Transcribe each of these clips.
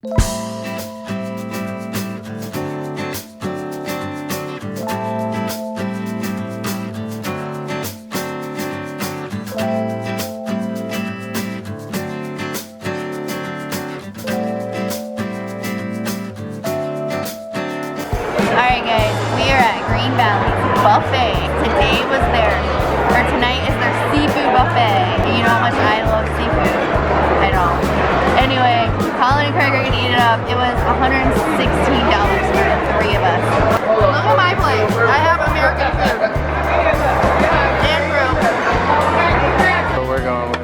Alright guys, we are at Green Valley's buffet. Today was tonight is their seafood buffet. And you know how much I love seafood. I don't. Anyway, Colin and Craig are gonna eat it up. It was $116 for the three of us. Look at my plate. I have American food. And room. So we're going with.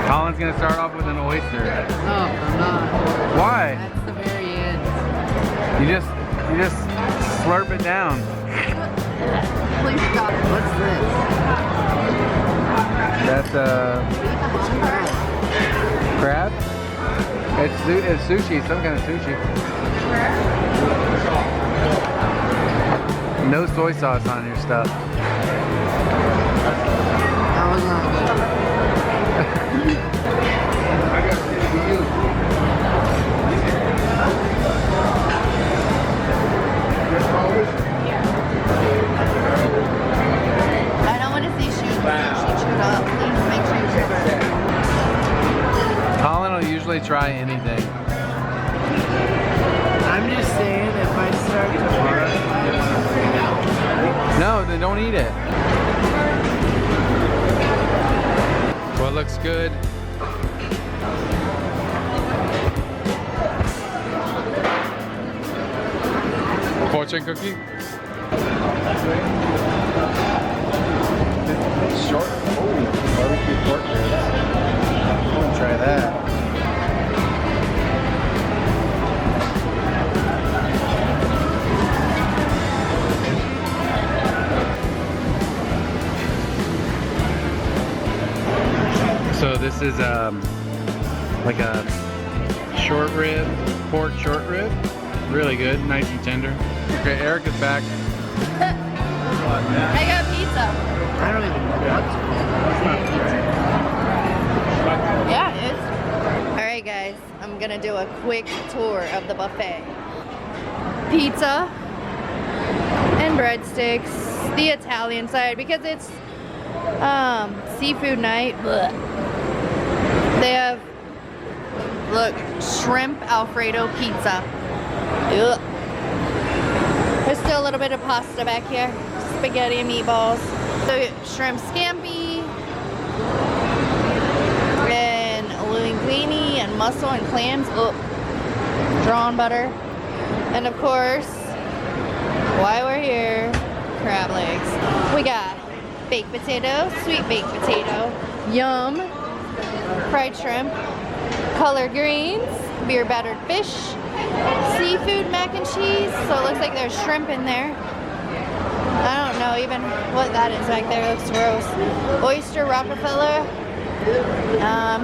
Colin's gonna start off with an oyster. No, I'm not. Why? That's the very end. You just slurp it down. Please stop. What's this? That's crab. It's sushi, some kind of sushi. No soy sauce on your stuff. That was not good. I don't want to see sushi chewed up. Please make sure you chew it. Colin will usually try anything. I'm just saying, if I start tomorrow, I want to bring out. No, then don't eat it. What looks good? Fortune cookie? Short. Oh, barbecue pork ribs. I'm gonna try that. So this is like a short rib, pork short rib. Really good, nice and tender. Okay, Eric is back. I got pizza. I don't even know what. Yeah, it is. Alright guys, I'm gonna do a quick tour of the buffet. Pizza and breadsticks, the Italian side, because it's seafood night. Blech. They have, look, shrimp Alfredo pizza. Ugh. There's still a little bit of pasta back here. Spaghetti and meatballs. So shrimp scampi. And linguine and mussel and clams. Ugh. Drawn butter. And of course, while we're here, crab legs. We got baked potato, sweet baked potato, yum, fried shrimp, collard greens, beer battered fish, seafood mac and cheese. So it looks like there's shrimp in there. I don't know even what that is back there. It looks gross. Oyster Rockefeller,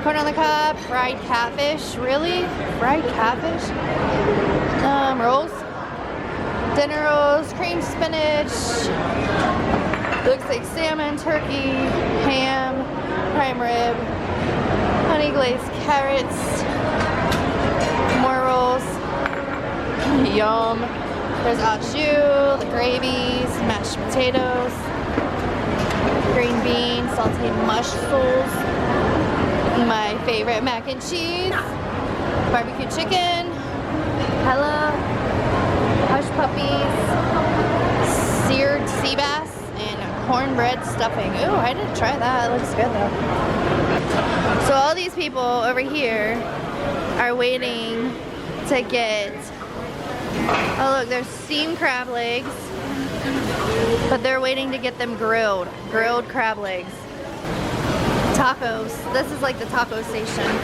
corn on the cob, fried catfish. Really? Fried catfish? Rolls, dinner rolls, cream spinach. Looks like salmon, turkey, ham, prime rib, honey glazed carrots, more rolls, yum. There's au jus, the gravies, mashed potatoes, green beans, sauteed mussels, my favorite mac and cheese, barbecue chicken, Hella, hush puppies, seared sea bass, and cornbread stuffing. Ooh, I didn't try that. It looks good though. So all these people over here are waiting to get, oh look, there's steamed crab legs, but they're waiting to get them grilled crab legs. Tacos. This is like the taco station.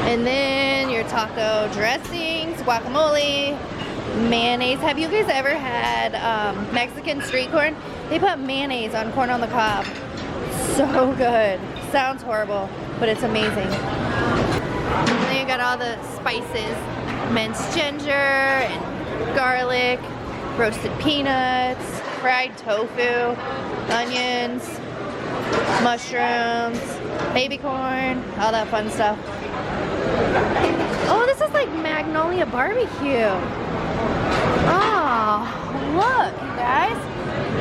And then your taco dressings, guacamole, mayonnaise. Have you guys ever had Mexican street corn? They put mayonnaise on corn on the cob. So good. So sounds horrible, but it's amazing. And then you got all the spices, minced ginger and garlic, roasted peanuts, fried tofu, onions, mushrooms, baby corn, all that fun stuff. Oh, this is like Magnolia barbecue. Oh, look, you guys.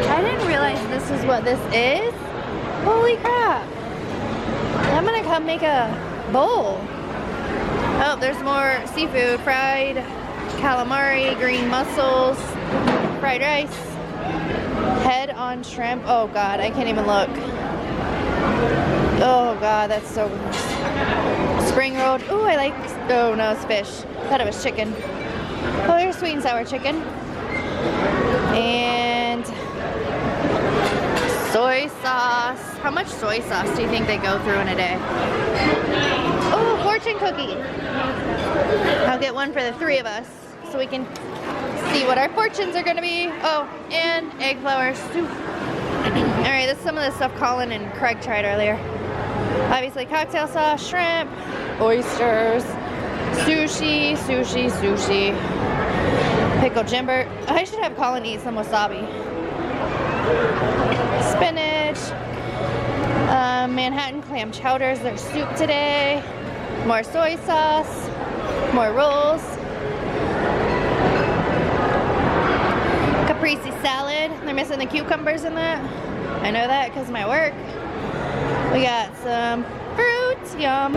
I didn't realize this is what this is. Holy crap. I'm gonna come make a bowl. Oh, there's more seafood. Fried calamari, green mussels, fried rice, head on shrimp. Oh God, I can't even look. Oh God, that's so gross. Spring rolled. Ooh, I like, oh no, it's fish. Thought it was chicken. Oh, there's sweet and sour chicken. And soy sauce. How much soy sauce do you think they go through in a day? Oh, fortune cookie. I'll get one for the 3 of us so we can see what our fortunes are gonna be. Oh, and egg flour soup. All right, this is some of the stuff Colin and Craig tried earlier. Obviously cocktail sauce, shrimp, oysters, sushi, pickled gimbert. I should have Colin eat some wasabi. Spinach, Manhattan clam chowders, there's soup today, more soy sauce, more rolls, caprese salad. They're missing the cucumbers in that. I know that because of my work. We got some fruit, yum.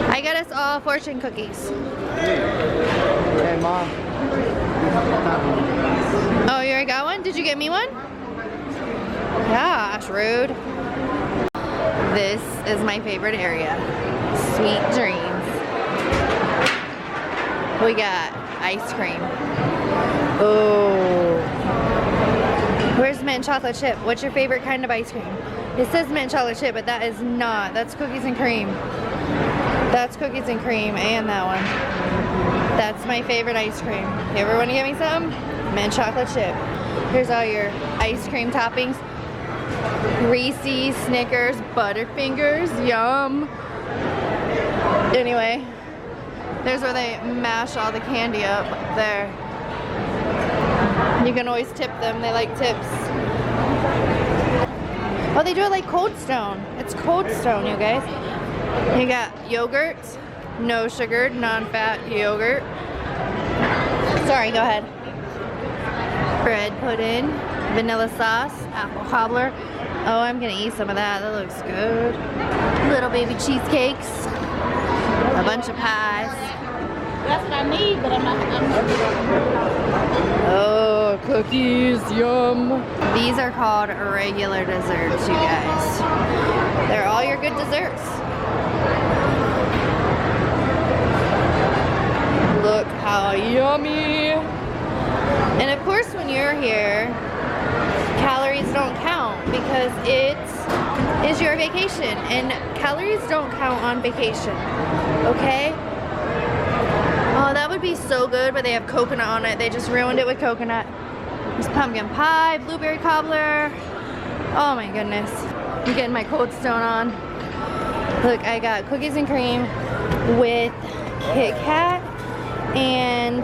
I got us all fortune cookies. Hey, Mom. Oh, you already got one? Did you get me one? Gosh, rude. This is my favorite area. Sweet dreams. We got ice cream. Oh. Where's mint chocolate chip? What's your favorite kind of ice cream? It says mint chocolate chip, but that is not. That's cookies and cream. That's cookies and cream and that one. That's my favorite ice cream. You ever want to get me some? Mint chocolate chip. Here's all your ice cream toppings. Reese's, Snickers, Butterfingers, yum. Anyway, there's where they mash all the candy up there. You can always tip them, they like tips. Oh, they do it like Cold Stone. It's Cold Stone, you guys. You got yogurt, no sugar, non-fat yogurt. Sorry, go ahead. Bread pudding, vanilla sauce, apple cobbler. Oh, I'm gonna eat some of that. That looks good. Little baby cheesecakes, a bunch of pies. That's what I need, but I'm not. Oh, cookies, yum. These are called regular desserts, you guys. They're all your good desserts. Look how yummy. And of course, when you're here, calories don't count because it is your vacation and calories don't count on vacation, okay? Oh, that would be so good, but they have coconut on it. They just ruined it with coconut. There's pumpkin pie, blueberry cobbler. Oh my goodness. I'm getting my Cold Stone on. Look, I got cookies and cream with Kit Kat and...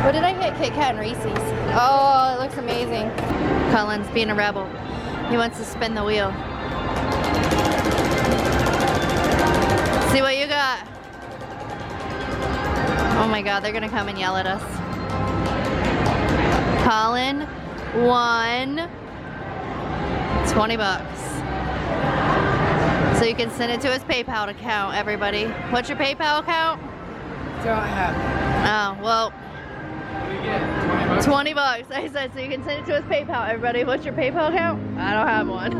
What did I get? Kit Kat and Reese's. Oh, it looks amazing. Colin's being a rebel. He wants to spin the wheel. See what you got. Oh my God, they're gonna come and yell at us. Colin won 20 bucks. So you can send it to his PayPal account, everybody. What's your PayPal account? Don't have. Oh, well. 20 bucks, I said, so you can send it to his PayPal, everybody. What's your PayPal account? I don't have one.